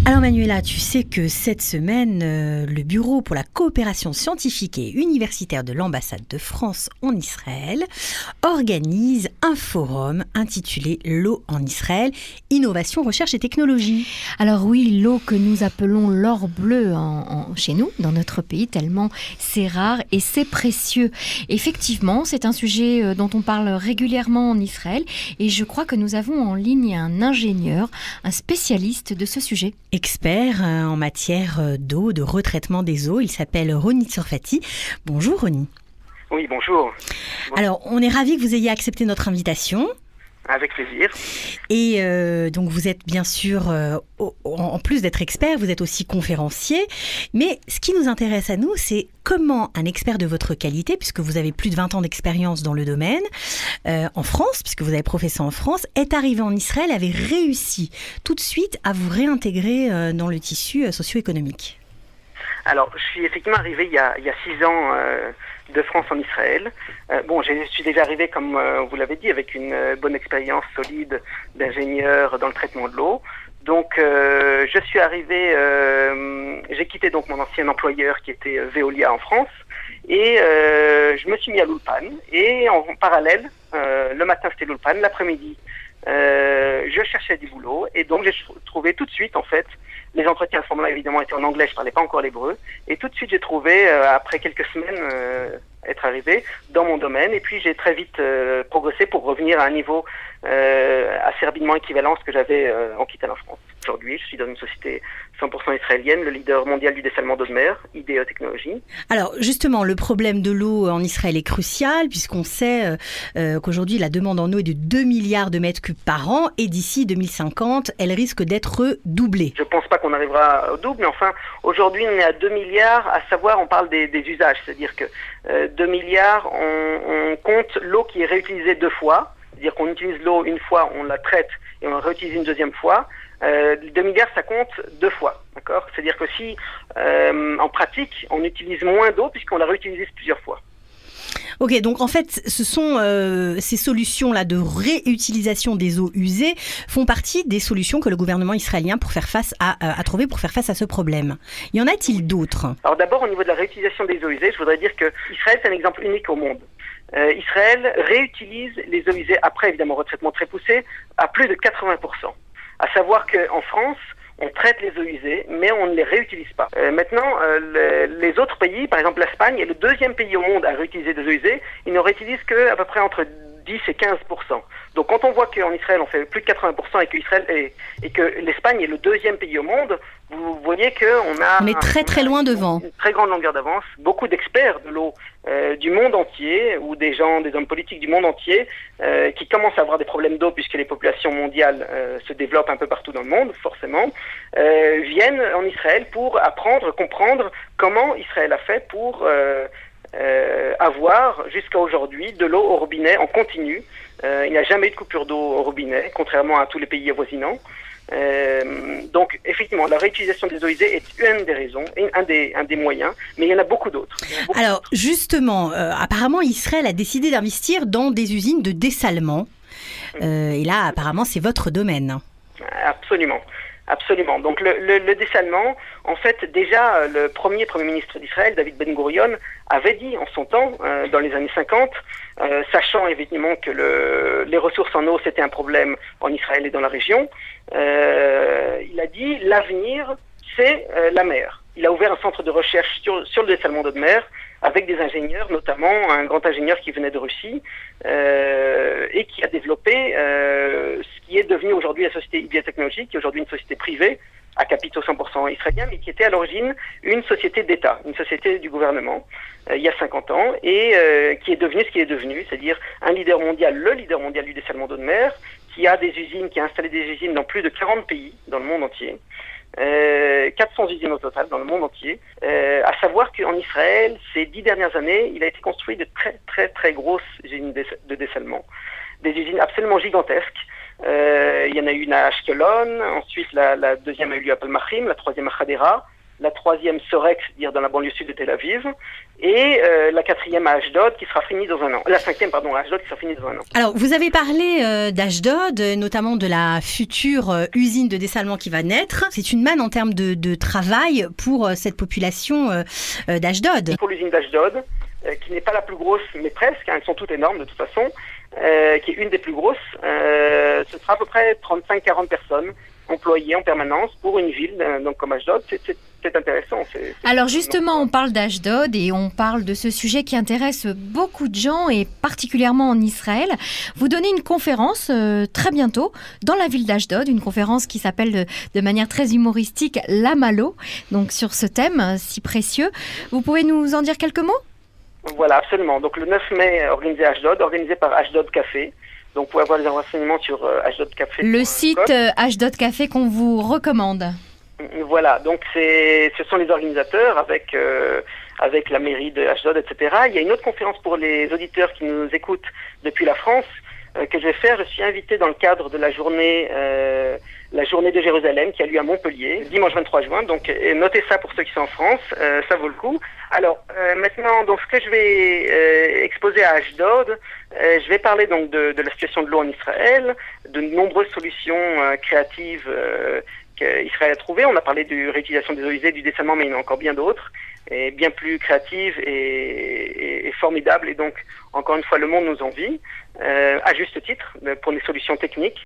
Alors Manuela, tu sais que cette semaine, le Bureau pour la coopération scientifique et universitaire de l'ambassade de France en Israël organise un forum intitulé L'eau en Israël, innovation, recherche et technologie. Alors oui, l'eau que nous appelons l'or bleu chez nous, dans notre pays, tellement c'est rare et c'est précieux. Effectivement, c'est un sujet dont on parle régulièrement en Israël et je crois que nous avons en ligne un ingénieur, un spécialiste de ce sujet. Expert en matière d'eau, de retraitement des eaux, il s'appelle Roni Tsorfati. Bonjour Roni. Oui, bonjour. Alors, on est ravis que vous ayez accepté notre invitation. Avec plaisir. Et donc vous êtes bien sûr, en plus d'être expert, vous êtes aussi conférencier. Mais ce qui nous intéresse à nous, c'est comment un expert de votre qualité, puisque vous avez plus de 20 ans d'expérience dans le domaine, en France, puisque vous avez professé en France, est arrivé en Israël, avait réussi tout de suite à vous réintégrer dans le tissu socio-économique. Alors, je suis effectivement arrivé il y a 6 ans de France en Israël. Je suis déjà arrivé, comme vous l'avez dit, avec une bonne expérience solide d'ingénieur dans le traitement de l'eau. Donc, je suis arrivé, j'ai quitté donc mon ancien employeur qui était Veolia en France, et je me suis mis à l'Ulpan. Et en parallèle, le matin c'était l'Ulpan, l'après-midi, je cherchais du boulot, et donc j'ai trouvé tout de suite en fait. Les entretiens à ce moment-là, évidemment, étaient en anglais, je parlais pas encore l'hébreu. Et tout de suite, j'ai trouvé, après quelques semaines, être arrivé dans mon domaine. Et puis, j'ai très vite progressé pour revenir à un niveau assez rapidement équivalent à ce que j'avais en quittant la France. Aujourd'hui, je suis dans une société 100% israélienne, le leader mondial du dessalement d'eau de mer, IDE Technologies. Alors, justement, le problème de l'eau en Israël est crucial, puisqu'on sait qu'aujourd'hui, la demande en eau est de 2 milliards de mètres cubes par an, et d'ici 2050, elle risque d'être doublée. Je pense pas qu'on arrivera au double, mais enfin, aujourd'hui, on est à 2 milliards, à savoir, on parle des usages, c'est-à-dire que 2 milliards, on compte l'eau qui est réutilisée 2 fois, c'est-à-dire qu'on utilise l'eau une fois, on la traite et on la réutilise une deuxième fois. 2 milliards, ça compte 2 fois, d'accord ? C'est-à-dire que si, en pratique, on utilise moins d'eau puisqu'on la réutilise plusieurs fois. Ok, donc en fait, ce sont ces solutions-là de réutilisation des eaux usées font partie des solutions que le gouvernement israélien a trouvé pour faire face à ce problème. Y en a-t-il d'autres ? Alors d'abord, au niveau de la réutilisation des eaux usées, je voudrais dire que Israël, c'est un exemple unique au monde. Israël réutilise les eaux usées, après évidemment retraitement très poussé, à plus de 80%. À savoir qu'en France, on traite les eaux usées, mais on ne les réutilise pas. Maintenant, les autres pays, par exemple l'Espagne, est le 2e pays au monde à réutiliser des eaux usées. Ils ne réutilisent qu'à peu près entre 10 et 15%. Donc quand on voit qu'en Israël, on fait plus de 80% et que l'Espagne est le 2e pays au monde, vous voyez on est très très loin devant. Une très grande longueur d'avance. Beaucoup d'experts de l'eau du monde entier, ou des hommes politiques du monde entier, qui commencent à avoir des problèmes d'eau puisque les populations mondiales se développent un peu partout dans le monde, forcément, viennent en Israël pour apprendre, comprendre comment Israël a fait pour avoir jusqu'à aujourd'hui de l'eau au robinet en continu. Il n'y a jamais eu de coupure d'eau au robinet, contrairement à tous les pays avoisinants. Donc effectivement, la réutilisation des eaux usées est une des raisons, un des moyens, mais il y en a beaucoup d'autres. Alors justement, apparemment Israël a décidé d'investir dans des usines de dessalement. Et là, apparemment, c'est votre domaine. Absolument. Absolument. Donc le dessalement, en fait, déjà le premier ministre d'Israël, David Ben Gurion, avait dit en son temps, dans les années 50, sachant évidemment que les ressources en eau c'était un problème en Israël et dans la région, il a dit l'avenir c'est la mer. Il a ouvert un centre de recherche sur le dessalement d'eau de mer avec des ingénieurs, notamment un grand ingénieur qui venait de Russie et qui a développé ce qui est devenu aujourd'hui la société IDE Technologies, qui est aujourd'hui une société privée à capitaux 100% israéliens, mais qui était à l'origine une société d'État, une société du gouvernement, il y a 50 ans, et qui est devenu ce qu'il est devenu, c'est-à-dire un leader mondial, le leader mondial du dessalement d'eau de mer, qui a installé des usines dans plus de 40 pays dans le monde entier. 400 usines au total dans le monde entier. À savoir qu'en Israël, ces 10 dernières années, il a été construit de très très très grosses usines de dessalement. Des usines absolument gigantesques. Il y en a eu une à Ashkelon, ensuite la deuxième a eu lieu à Palmachim, la troisième à Hadera. la troisième Sorek, c'est-à-dire dans la banlieue sud de Tel Aviv, et la quatrième à Ashdod qui sera finie dans un an. La cinquième, pardon, à Ashdod qui sera finie dans un an. Alors, vous avez parlé d'Ashdod, notamment de la future usine de dessalement qui va naître. C'est une manne en termes de travail pour cette population d'Ashdod. Pour l'usine d'Ashdod, qui n'est pas la plus grosse, mais presque, elles sont toutes énormes de toute façon, qui est une des plus grosses, ce sera à peu près 35-40 personnes employées en permanence pour une ville donc comme Ashdod. C'est intéressant. Alors justement, on parle d'Ashdod et on parle de ce sujet qui intéresse beaucoup de gens et particulièrement en Israël. Vous donnez une conférence très bientôt dans la ville d'Ashdod, une conférence qui s'appelle de manière très humoristique L'Amalo, donc sur ce thème si précieux. Vous pouvez nous en dire quelques mots ? Voilà, absolument. Donc le 9 mai, organisé à Ashdod, organisé par Ashdod Café. Donc vous pouvez avoir les renseignements sur Ashdod Café. Le site Ashdod Café qu'on vous recommande. Voilà, donc ce sont les organisateurs avec la mairie de Ashdod, etc. Il y a une autre conférence pour les auditeurs qui nous écoutent depuis la France que je vais faire. Je suis invité dans le cadre de la journée de Jérusalem qui a lieu à Montpellier, dimanche 23 juin. Donc notez ça pour ceux qui sont en France, ça vaut le coup. Alors maintenant, donc ce que je vais exposer à Ashdod, je vais parler donc de la situation de l'eau en Israël, de nombreuses solutions créatives qu'Israël a trouvées. On a parlé de réutilisation des eaux usées, du dessalement, mais il y en a encore bien d'autres, et bien plus créatives et formidables. Et donc, encore une fois, le monde nous envie, à juste titre, pour des solutions techniques.